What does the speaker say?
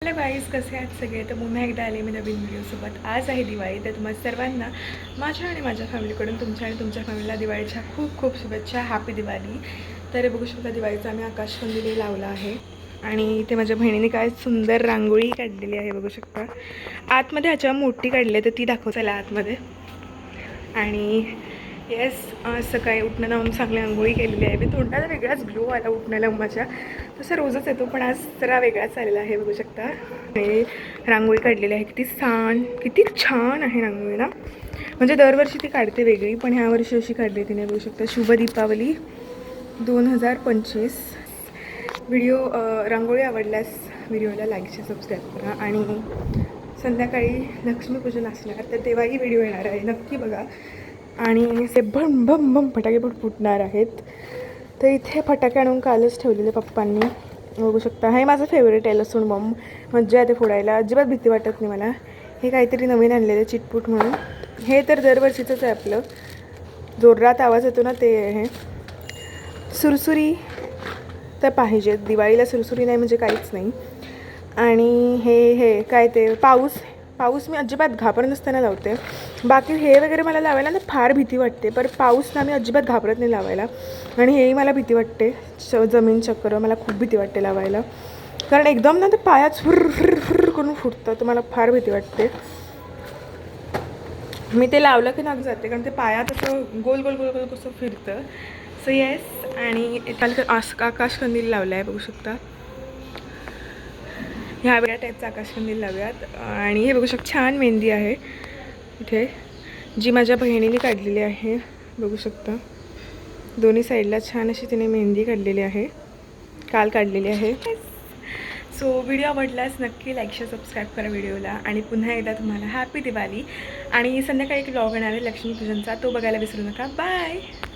Hello guys, कसे आहात सगळे. तर पुन्हा एकदा आले मी नवीन व्हिडिओसोबत. आज आहे दिवाळी, तर तुम्हाला सर्वांना माझ्या आणि माझ्या फॅमिलीकडून तुमच्या आणि तुमच्या फॅमिलीला दिवाळीच्या खूप खूप शुभेच्छा. हॅपी दिवाळी. तर बघू शकता दिवाळीचा आम्ही आकाशकंदील लावला आहे आणि इथे माझ्या बहिणीने काय सुंदर रांगोळी काढलेली आहे बघू शकता. आतमध्ये ह्याच्या मोठी काढली आहे तर ती दाखवताला आतमध्ये. आणि येस, सकाळी उठणं लावून चांगली आंघोळी केलेली आहे. मी तोंडाला वेगळाच ग्लो आला उठण्याला माझ्या. तसं रोजच येतो पण आज जरा वेगळाच आलेला आहे बघू शकता. आणि रांगोळी काढलेली आहे. किती छान आहे रांगोळी ना. म्हणजे दरवर्षी ती काढते वेगळी, पण ह्या वर्षी अशी काढली तिने बघू शकता. शुभ दीपावली 2025. रांगोळी आवडल्यास व्हिडिओला लाईक शेअर सबस्क्राईब करा. आणि संध्याकाळी लक्ष्मीपूजन असणार तर तेव्हाही व्हिडिओ येणार आहे, नक्की बघा. आणि असे भम भम भम फटाके पण फुटणार आहेत. तर इथे फटाके आणून कालच ठेवलेले पप्पांनी बघू शकता. हे माझं फेवरेट आहे, लसूण बॉम्ब. मज्जा येते फोडायला, अजिबात भीती वाटत नाही मला. हे काहीतरी नवीन आणलेलं चिटपूट म्हणून. हे तर दरवर्षीचंच आहे आपलं, जोरात आवाज येतो ना ते आहे. सुरसुरी तर पाहिजे दिवाळीला, सुरसुरी नाही म्हणजे काहीच नाही. आणि हे काय ते पाऊस मी अजिबात घाबरत नसताना लावते. बाकी हे वगैरे मला लावायला ना फार भीती वाटते, पण पाऊस ना मी अजिबात घाबरत नाही लावायला. आणि हेही मला भीती वाटते, जमीन चक्र मला खूप भीती वाटते लावायला. कारण एकदम ना ते पायात फुर करून फुटतं, तर मला फार भीती वाटते. मी ते लावलं की नाक जाते, कारण ते पायात असं गोल गोल गोल गोल कसं फिरतं. So yes. आणि आकाशकंदील लावला आहे बघू शकता. ह्या वेगळ्या टाईपचा आकाशकंदील लावूयात. आणि हे बघू शकता छान मेहंदी आहे इथे, जी माझ्या बहिणीने काढलेली आहे बघू शकता. दोन्ही साईडला छान अशी तिने मेहंदी काढलेली आहे, काल काढलेली आहे. सो व्हिडिओ आवडल्यास नक्की लाईक शेअर सबस्क्राईब करा व्हिडिओला. आणि पुन्हा एकदा तुम्हाला हॅपी दिवाळी. आणि संध्याकाळी एक व्लॉग येणार आहे लक्ष्मीपूजनचा, तो बघायला विसरू नका. बाय.